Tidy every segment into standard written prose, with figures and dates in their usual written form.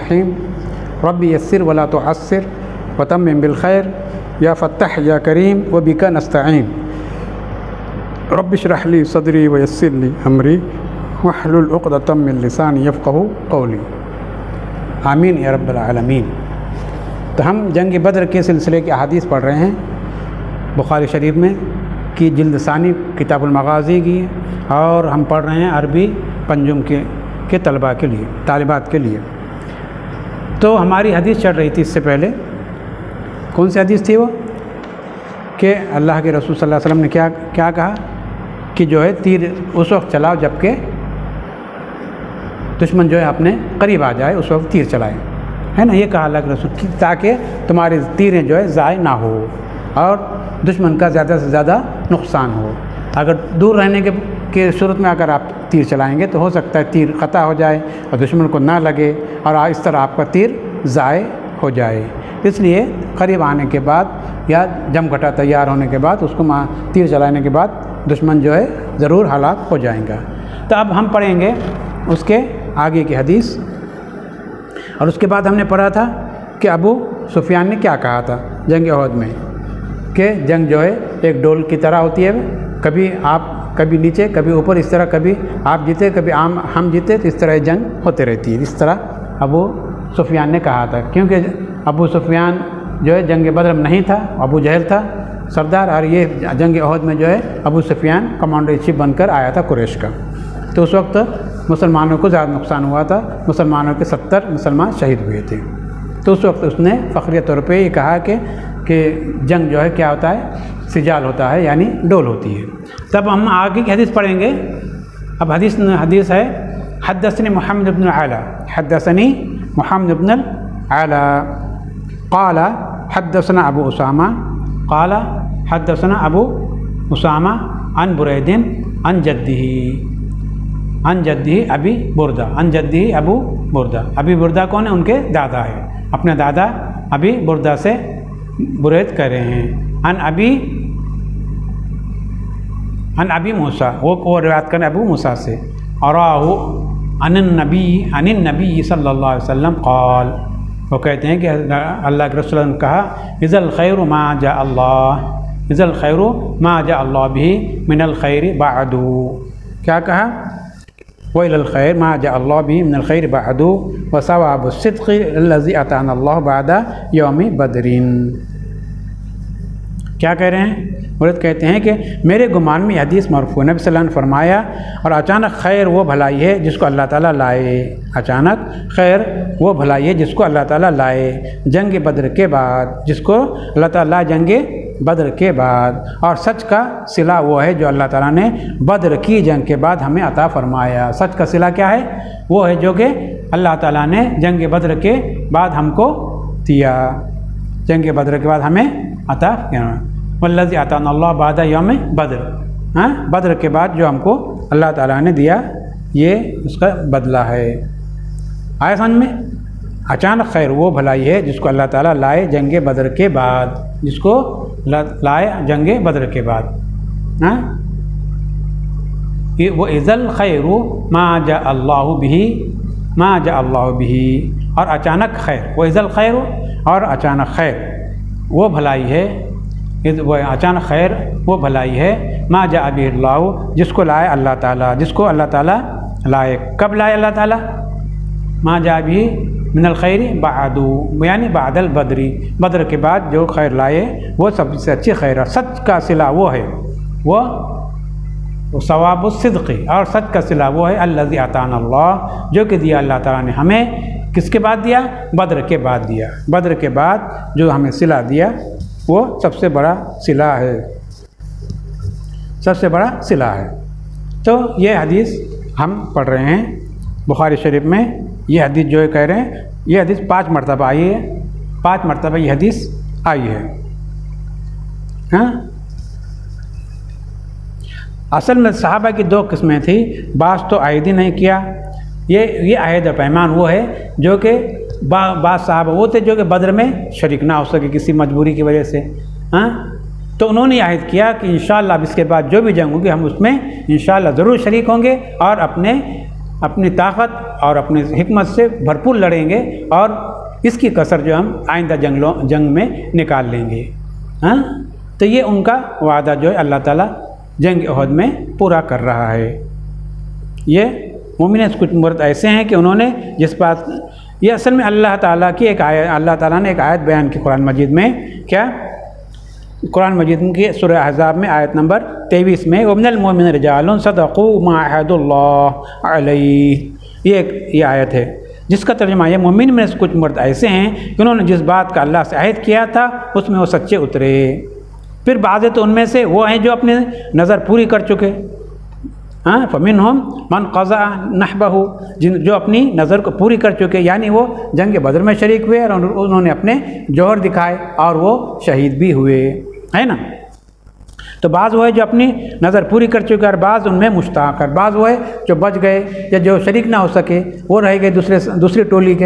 रहीम रब्बी यस्सिर वला तुअस्सिर वतम्मिम बिल खैर या फत्ताह या करीम व बिका नस्तईन रब्बि इश्रह ली सदरी व यस्सिर ली अमरी वहलुल उक़दतम मिन लिसानी यफ़क़हू क़ौली। आमीन या रब्बल आलमीन। तो हम जंग बद्र के सिलसिले के अहादीस पढ़ रहे हैं बुखारी शरीफ में कि जिल्द सानी किताबुल मगाज़ी की, और हम पढ़ रहे हैं अरबी पंजुम के तलबा के लिए, तालिबात के लिए। तो हमारी हदीस चल रही थी इससे पहले, कौन सी हदीस थी वो, कि अल्लाह के रसूल सल्लल्लाहु अलैहि वसल्लम ने क्या कहा कि जो है तीर उस वक्त चलाओ जबकि दुश्मन जो है अपने करीब आ जाए, उस वक्त तीर चलाएं, है ना। ये कहा अल्लाह के रसूल, ताकि तुम्हारी तीरें जो है ज़ाय ना हो और दुश्मन का ज़्यादा से ज़्यादा नुकसान हो। अगर दूर रहने के सूरत में अगर आप तीर चलाएंगे तो हो सकता है तीर ख़ता हो जाए और दुश्मन को ना लगे और इस तरह आपका तीर ज़ाय हो जाए। इसलिए करीब आने के बाद या जमघटा तैयार होने के बाद उसको तीर चलाने के बाद दुश्मन जो है ज़रूर हलाक हो जाएगा। तो अब हम पढ़ेंगे उसके आगे की हदीस। और उसके बाद हमने पढ़ा था कि अबू सुफियान ने क्या कहा था जंग उहद में, कि जंग जो है एक डोल की तरह होती है, कभी आप कभी नीचे कभी ऊपर, इस तरह कभी आप जीते कभी हम जीते, तो इस तरह जंग होते रहती है। इस तरह अबू सुफियान ने कहा था, क्योंकि अबू सुफियान जो है जंग बद्र में नहीं था, अबू जहल था सरदार, और ये जंग उहद में जो है Abu Sufyan commander in chief बनकर आया था कुरैश का। तो उस वक्त मुसलमानों को ज़्यादा नुकसान हुआ था, मुसलमानों के 70 मुसलमान शहीद हुए थे। तो उस वक्त उसने फ़ख्रिया तौर पे ये कहा कि जंग जो है क्या होता है, सिजाल होता है, यानी डोल होती है। तब हम आगे की हदीस पढ़ेंगे। अब हदीस है हद्दसनी मुहम्मद इब्न आला, हद्दसनी मुहम्मद इब्न आला क़ाला हद्दसना अबू उसामा क़ाला हद्दसना अबू उसामा अन बुरैदिन अन जद्दी अबी बुरदा, अन जद्दी अबू बुरदा। अबी बुरदा कौन है, उनके दादा है, अपने दादा अबी बुरदा से बुरैद कह रहे हैं। अन अबी मूसा, वो रिवायत करें अबू मूसा से। और अनिन नबी सल्लल्लाहु अलैहि वसल्लम क़ाल, वो कहते हैं कि अल्लाह के रसूल ने कहा इज़ल खैरु मा जा अल्लाह बिही मिनल खैरि बअदू। क्या कहा, व इलल खैर मा जा अल्लाह बिही मिनल खैरि बअदू व सवाबु सिद्क़ि अल्लज़ी अताना अल्लाहु बअदा यौमि बदरिन। क्या कह रहे हैं, मुरद कहते हैं कि मेरे गुमान में हदीस मरफ़ू, नबी सल्लल्लाहु अलैहि वसल्लम ने फरमाया, और अचानक खैर वो भलाई है जिसको अल्लाह ताला लाए, अचानक खैर वो भलाई है जिसको अल्लाह ताला लाए जंग बद्र के बाद, जिसको अल्लाह ताला जंग बद्र के बाद। और सच का सिला वो है जो अल्लाह ताला ने बद्र की जंग के बाद हमें अता फरमाया। सच का सिला क्या है, वो है जो कि अल्लाह ताला ने जंग बद्र के बाद हमको दिया, जंग बद्र के बाद हमें अता किया। वल्लज़ी अताना अल्लाह बादा यौम बद्र, हाँ, बद्र के बाद जो हमको अल्लाह ताला ने दिया, ये उसका बदला है। आया समझ में। अचानक खैर वो भलाई है जिसको अल्लाह ताला लाए जंग बद्र के बाद, जिसको लाए जंग बद्र के बाद, हाँ। वो इज़ल खैरु मा जा अल्लाहु बिही, और अचानक खैर, वो इज़ल खैरु, और अचानक खैर वो भलाई है, वो अचानक खैर वो भलाई है मा जा अल्लाहु, जिसको लाए अल्लाह ताला, जिसको अल्लाह ताला लाए। कब लाए अल्लाह ताला, मा जा भी मिनल खैरि बअदू, यानी बादल बदरी, बद्र के बाद जो खैर लाए वो सबसे अच्छी खैर। सच का सिला वो है, वो सवाबु सिद्क़ी, और सच का सिला वो है अल्लज़ी अताना अल्लाह, जो कि दिया अल्लाह ताला ने हमें। किसके बाद दिया, बद्र के बाद दिया। बद्र के बाद जो हमें सिला दिया वो सबसे बड़ा सिला है, सबसे बड़ा सिला है। तो ये हदीस हम पढ़ रहे हैं बुखारी शरीफ में। ये हदीस जो है कह रहे हैं, ये हदीस 5 मरतबा आई है, 5 मरतबा ये हदीस आई है, हाँ। असल में सहाबा की 2 किस्में थी, बास तो आयद ही नहीं किया। ये आयद पैमान वो है जो कि बास साहब वो थे जो कि बद्र में शरीक ना हो सके किसी मजबूरी की वजह से, हाँ। तो उन्होंने आयद किया कि इंशाअल्लाह अब इसके बाद जो भी जंग होगी हम उसमें इंशाअल्लाह ज़रूर शरीक होंगे और अपने अपनी ताकत और अपनी हिकमत से भरपूर लड़ेंगे और इसकी कसर जो हम आइंदा जंग में निकाल लेंगे। हाँ, तो ये उनका वादा जो है अल्लाह ताला जंग उहद में पूरा कर रहा है। ये मोमिन कुछ मर्द ऐसे हैं कि उन्होंने जिस बात, ये असल में अल्लाह ताला की एक आयत, अल्लाह ताला ने एक आयत बयान की कुरान मजीद में। क्या? कुरान मजीद की सूरह अहज़ाब में आयत नंबर 23 में वमिनल मोमिनीन रिजालुन सदक़ू मा अहदुल्लाह अलैहि, ये आयत है जिसका तर्जुमा है मोमिन में से कुछ मर्द ऐसे हैं कि उन्होंने जिस बात का अल्लाह से अहद किया था उसमें वो सच्चे उतरे। फिर बाज़ तो उनमें से वो हैं जो अपने नज़र पूरी कर चुके। हाँ, फ़मिनहुम मन क़ज़ा नहबहु, जो अपनी नज़र को पूरी कर चुके, यानी वो जंग बदर में शरीक हुए और उन्होंने अपने जौहर दिखाए और वो शहीद भी हुए, है ना। तो बाज़ वो है जो अपनी नज़र पूरी कर चुके और बाज़ उनमें मुश्ताक है, बाज़ वो है जो बच गए या जो शरीक ना हो सके वो रह गए दूसरी टोली के,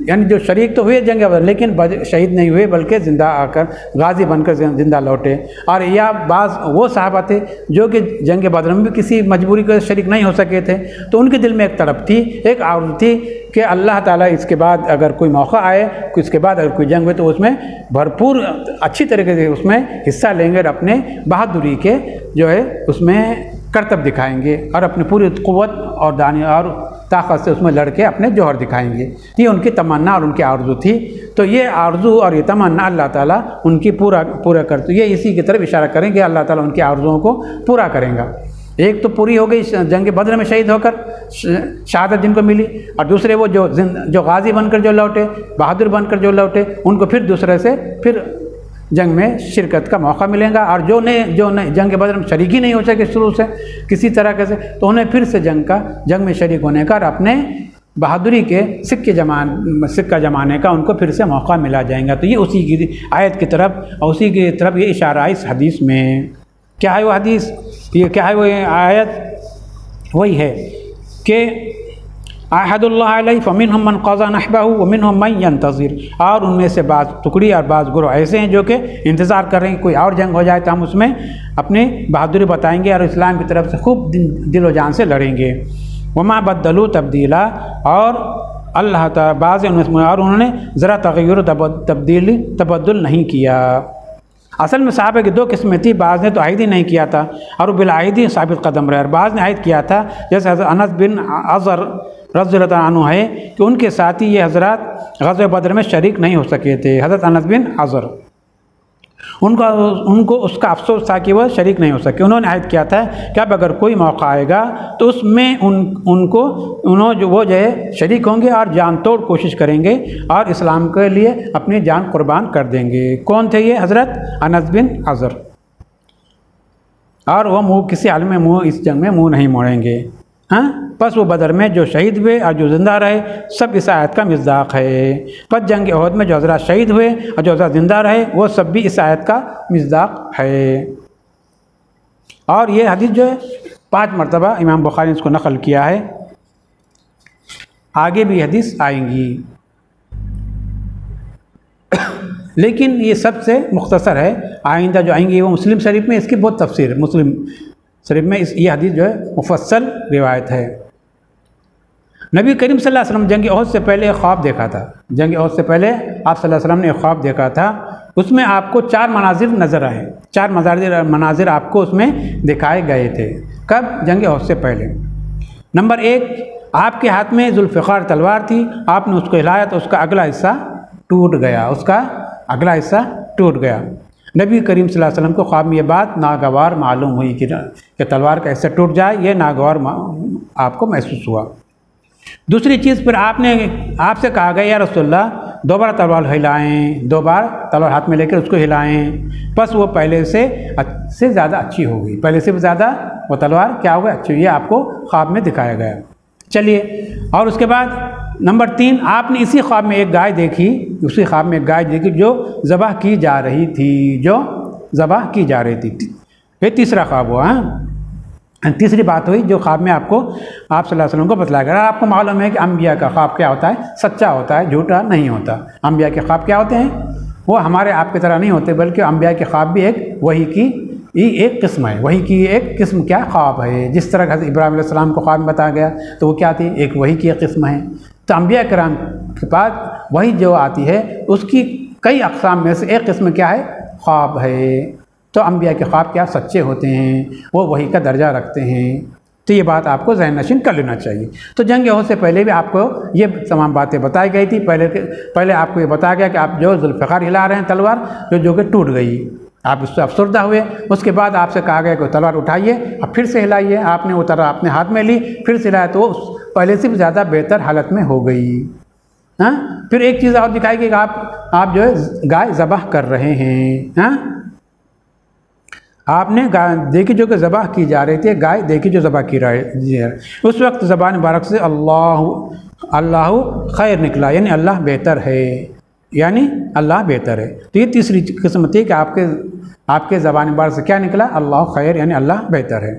यानी जो शरीक तो हुए जंग बदर लेकिन शहीद नहीं हुए बल्कि ज़िंदा आकर गाजी बनकर ज़िंदा लौटे। और या बाज़ वो सहाबा थे जो कि जंग बदर में भी किसी मजबूरी के शरीक नहीं हो सके थे, तो उनके दिल में एक तड़प थी, एक आरज़ू थी कि अल्लाह ताला इसके बाद अगर कोई मौका आए, इसके बाद अगर कोई जंग हुए तो उसमें भरपूर अच्छी तरीके से उसमें हिस्सा लेंगे और अपने बहादुरी के जो है उसमें करतब दिखाएंगे और अपनी पूरी क़ुव्वत और दानी और ताकत से उसमें लड़के अपने जौहर दिखाएंगे। ये उनकी तमन्ना और उनकी आरज़ू थी। तो ये आरज़ू और ये तमन्ना अल्लाह ताला उनकी पूरा करते, ये इसी की तरफ इशारा करेंगे अल्लाह ताला उनकी आरज़ुओं को पूरा करेगा। एक तो पूरी हो गई जंग बदर में शहीद होकर शहादत जिनको मिली, और दूसरे वो जो गाजी बनकर जो लौटे, बहादुर बनकर जो लौटे, उनको फिर दूसरे से फिर जंग में शिरकत का मौका मिलेगा। और जो जंग बदर में शरीक ही नहीं हो सके शुरू से किसी तरह से, तो उन्हें फिर से जंग में शरीक होने का और अपने बहादुरी के सिक्का जमाने का उनको फिर से मौका मिला जाएगा। तो ये उसी की आयत की तरफ और उसी की तरफ ये इशारा है इस हदीस में। क्या है वो हदीस, ये क्या है वो आयत? वही है कि अहदुल्लाह अलैहि फमिनहुम मन क़ज़ा नहबहु व मिनहुम मन यंतज़िर, और उनमें से बाज़ टुकड़ी और बाज़ गुरोह ऐसे हैं जो कि इंतज़ार कर रहे हैं कोई और जंग हो जाए तो हम उसमें अपनी बहादुरी बताएंगे और इस्लाम की तरफ से खूब दिलो जान से लड़ेंगे। वमा बद्दलू तब्दीला, और अल्लाह ताला बाज़ उनमें और उन्होंने ज़रा तग़य्युर तबद्दुल नहीं किया। असल में साहबा की दो किस्में थी, बाज़ ने तो आहिद ही नहीं किया था और बिलाहिदी साबित कदम रहे, और बाज़ ने आहिद किया था। जैसे हज़रत अनस बिन अज़र रज़ियल्लाहु अन्हु है कि उनके साथी ये हज़रात ग़ज़वा बदर में शरीक नहीं हो सके थे। हज़रत अनस बिन अज़र उनको उसका अफसोस था कि वह शरीक नहीं हो सके। उन्होंने आयद किया था कि अब अगर कोई मौका आएगा तो उसमें वो जो है शरीक होंगे और जान तोड़ कोशिश करेंगे और इस्लाम के लिए अपनी जान कुर्बान कर देंगे। कौन थे ये? हज़रत अनस बिन अज़र। और वह किसी हाल में इस जंग में मुँह नहीं मोड़ेंगे। हाँ, बस वो बदर में जो शहीद हुए और जो ज़िंदा रहे सब इस आयत का मिज़दाक़ है। बस जंग उहद में जो हज़रात शहीद हुए और जो हज़रात ज़िंदा रहे वो सब भी इस आयत का मिज़दाक़ है। और ये हदीस जो है 5 मरतबा इमाम बुखारी ने इसको नक़ल किया है। आगे भी हदीस आएंगी लेकिन ये सबसे मुख्तसर है। आइंदा जो आएंगी वो मुस्लिम शरीफ में इसकी बहुत तफसीर है। मुस्लिम शरीफ में ये हदीस जो है मुफस्सल रिवायत है। नबी करीम सल्लल्लाहु अलैहि वसल्लम जंग उहद से पहले एक ख्वाब देखा था। जंग उहद से पहले आप सल्लल्लाहु अलैहि वसल्लम ने एक ख्वाब देखा था। उसमें आपको 4 मनाजिर नज़र आए। 4 मनाजिर आपको उसमें दिखाए गए थे। कब? जंग उहद से पहले। नंबर 1, आपके हाथ में जुल्फ़िकार तलवार थी, आपने उसको हिलाया तो उसका अगला हिस्सा टूट गया। नबी करीम सल्लल्लाहु अलैहि वसल्लम को ख्वाब में ये बात नागवार मालूम हुई कि तलवार का हिस्सा टूट जाए, ये नागवार आपको महसूस हुआ। दूसरी चीज़, फिर आपसे कहा गया या रसूलल्लाह 2 बार तलवार हिलाएँ, 2 बार तलवार हाथ में लेकर उसको हिलाएँ, बस वो पहले से ज़्यादा अच्छी हो गई। पहले से भी ज़्यादा वो तलवार क्या हो गई? अच्छी हुई। ये आपको ख्वाब में दिखाया गया। चलिए, और उसके बाद नंबर 3, आपने इसी ख्वाब में एक गाय देखी, जो ज़बह की जा रही थी। ये तीसरा ख्वाब हुआ। तीसरी बात हुई जो ख्वाब में आपको आप सल्लल्लाहु अलैहि वसल्लम को बतलाया गया। आपको मालूम है कि अम्बिया का ख्वाब क्या होता है? सच्चा होता है, झूठा नहीं होता। अम्बिया के ख्वाब क्या होते हैं? वो हमारे आपकी तरह नहीं होते, बल्कि अम्बिया के ख्वाब भी एक वही की ये एक किस्म है, वही की एक किस्म क्या ख्वाब है। जिस तरह हज़रत इब्राहीम अलैहिस्सलाम को ख्वाब में बताया गया तो वो क्या थी, एक वही की एक किस्म है। तो अंबिया किराम के पास वही जो आती है उसकी कई अक़साम में से एक किस्म क्या है, ख्वाब है। तो अंबिया के ख्वाब क्या सच्चे होते हैं, वो वही का दर्जा रखते हैं। तो ये बात आपको ज़हन नशीन कर लेना चाहिए। तो जंग अहद से पहले भी आपको ये तमाम बातें बताई गई थी। पहले आपको ये बताया गया कि आप जो ज़ुल्फ़िकार हिला रहे हैं तलवार जो कि टूट गई, आप उससे अफसरदा हुए। उसके बाद आपसे कहा गया कि तलवार उठाइए, अब फिर से हिलाइए। आपने वो तलवार अपने हाथ में ली, फिर से हिलाया तो वो पहले से भी ज़्यादा बेहतर हालत में हो गई। हाँ, फिर एक चीज़ और दिखाई कि आप जो है गाय ज़बह कर रहे हैं। हाँ, आपने गाय देखी जो कि ज़बह की जा रही थी, गाय देखी जो ज़बह की रही है। उस वक्त ज़बान मुबारक से अल्लाह खैर निकला, यानी अल्लाह बेहतर है, यानी अल्लाह बेहतर है। तो ये तीसरी किस्म थी कि आपके ज़बान मुबारक से क्या निकला, अल्लाह खैर, यानी अल्लाह बेहतर है।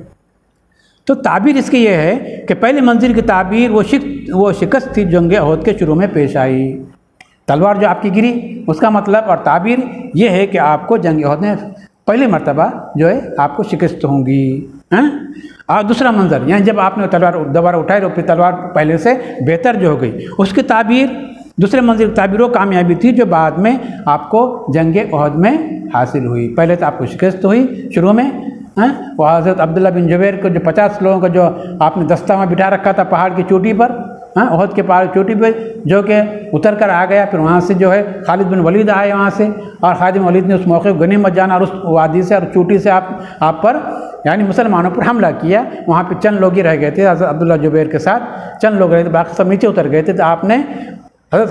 तो ताबीर इसकी ये है कि पहले मंजिल की ताबीर वो शिकस्त थी जंग अहद के शुरू में पेश आई। तलवार जो आपकी गिरी उसका मतलब और ताबीर ये है कि आपको जंग अहद में पहली मर्तबा जो है आपको शिकस्त होंगी। हैं, और दूसरा मंजर यानी जब आपने तलवार दोबारा उठाई और फिर तलवार पहले से बेहतर जो हो गई, उसकी ताबीर दूसरे मंजिल की ताबीर वो कामयाबी थी जो बाद में आपको जंग अहद में हासिल हुई। पहले तो आपको शिकस्त हुई शुरू में। हैं, वो हज़रत अब्दुल्ला बिन जुबैर को जो 50 लोगों का जो आपने दस्ता में बिठा रखा था पहाड़ की चोटी पर, हाँ अहद के पहाड़ चोटी पर, जो कि उतर कर आ गया। फिर वहाँ से जो है खालिद बिन वलीद आए वहाँ से, और खालिद बिन वलीद ने उस मौके को गनीमत जाना और उस वादी से और चोटी से आप पर यानी मुसलमानों पर हमला किया। वहाँ पे चंद लोग ही रह गए थे हज़रत अब्दुल्ला जुबैर के साथ, चंद लोग रहे थे, बाकी सब नीचे उतर गए थे। तो आपने हज़रत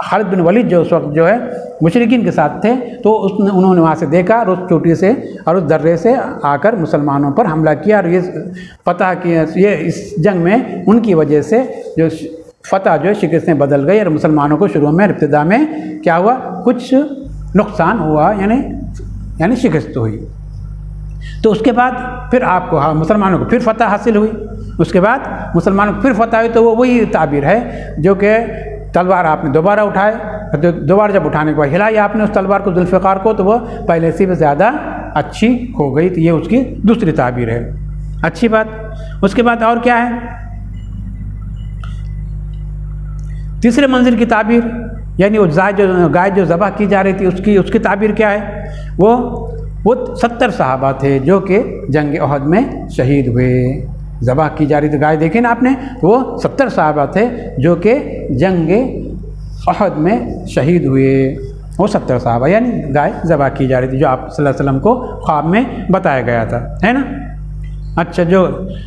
खालिद बिन वलीद जो उस वक्त जो है मुशरिकीन के साथ थे, तो उन्होंने वहाँ से देखा और उस चोटी से और उस दर्रे से आकर मुसलमानों पर हमला किया और ये फतह किया। ये इस जंग में उनकी वजह से जो फतह जो शिकस्त बदल गई और मुसलमानों को शुरू में इब्तिदा में क्या हुआ, कुछ नुकसान हुआ, यानी शिकस्त हुई। तो उसके बाद फिर आपको मुसलमानों को फिर फतह हासिल हुई। उसके बाद मुसलमानों को फिर फतह हुई। तो वो वही ताबीर है जो कि तलवार आपने दोबारा उठाए, तो दोबारा जब उठाने के बाद हिलाई आपने उस तलवार को ज़ुल्फ़िकार को, तो वो पहले से भी ज़्यादा अच्छी हो गई। तो ये उसकी दूसरी ताबीर है। अच्छी बात। उसके बाद और क्या है, तीसरे मंजिल की ताबीर, यानी वो गाय जो ज़बह की जा रही थी उसकी ताबीर क्या है, वो 70 सहाबा थे जो कि जंग अहद में शहीद हुए। ज़बह की जा रही थी गाय, देखी ना आपने, वो 70 सहाबा थे जो कि जंग अहद में शहीद हुए। वो 70 सहाबा यानी गाय ज़बह की जा रही थी जो आप सल्लल्लाहु अलैहि वसल्लम को ख्वाब में बताया गया था, है ना। अच्छा, जो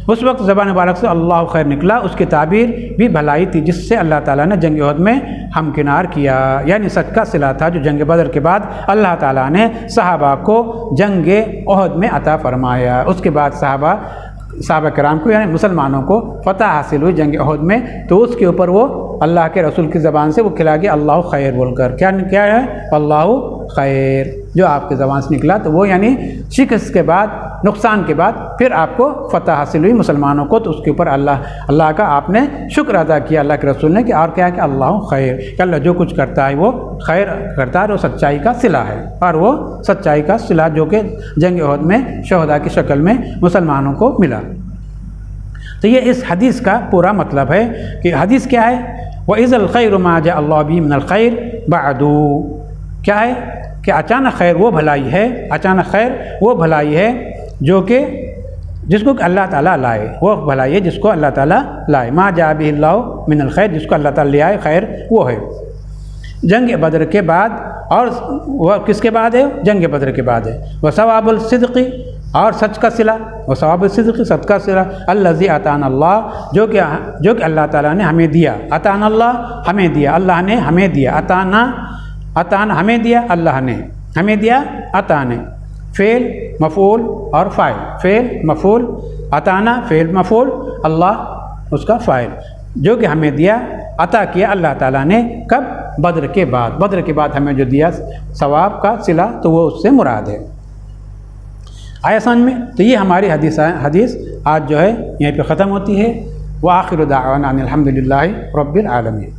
उस वक्त ज़बान मुबारक से अल्लाह खैर निकला, उसकी ताबीर भी भलाई थी जिससे अल्लाह ताला ने जंग अहद में हमकिनार किया, यानी सच का सिला था जो जंग बदर के बाद अल्लाह ताला ने सहाबा को जंग अहद में अता फरमाया। उसके बाद सहाबा कराम को यानी मुसलमानों को फतह हासिल हुई जंग अहद में। तो उसके ऊपर वो अल्लाह के रसूल की ज़बान से वो खिला गया अल्लाह खैर बोलकर। क्या है, अल्लाह खैर, जो आपके ज़बान से निकला। तो वो यानी शिकस्त के बाद, नुकसान के बाद फिर आपको फतह हासिल हुई मुसलमानों को। तो उसके ऊपर अल्लाह का आपने शुक्र अदा किया अल्लाह के रसूल ने कि और क्या है कि अल्लाह खैर, कि अल्लाह जो कुछ करता है वो खैर करता है, वो सच्चाई का सिला है। और वो सच्चाई का सिला जो कि जंग अहद में शहदा की शक्ल में मुसलमानों को मिला। तो ये इस हदीस का पूरा मतलब है कि हदीस क्या है, व इज़ल खैर मा जा अल्लाह बी मिनल खैर बादू, क्या है कि अचानक खैर वो भलाई है, अचानक खैर वो भलाई है जो कि जिसको अल्लाह ताला लाए, वो भलाई है जिसको अल्लाह ताला लाए। मा जा बिही अल्लाह मिनल खैर, जिसको अल्लाह ताला ले आए खैर वो है। जंग बदर के बाद, और वह किसके बाद है, जंग बदर के बाद है। वह सवाबुल सिद्क़ी, और सच का सिला, वह सवाबुल सिद्क़ी, सच का सिला, अल्लज़ी अताना अल्लाह, जो कि अल्लाह ताला ने हमें दिया। अताना अल्लाह, हमें दिया, अल्लाह ने हमें दिया। अताना हमें दिया, अल्लाह ने हमें दिया। अता ने फ़ेल मफ़ूल और फ़ाइल, फ़ेल मफ़ूल, अताना फ़ेल मफ़ूल, अल्लाह उसका फ़ाइल, जो कि हमें दिया, अता किया अल्लाह ताला ने। कब, बद्र के बाद। बद्र के बाद हमें जो दिया सवाब का सिला, तो वो उससे मुराद है। आया समझ में। तो ये हमारी हदीस आज जो है यहीं पे ख़त्म होती है। व आखिरु दाअवाना अनिल हम्दुलिल्लाहि रब्बिल आलमीन।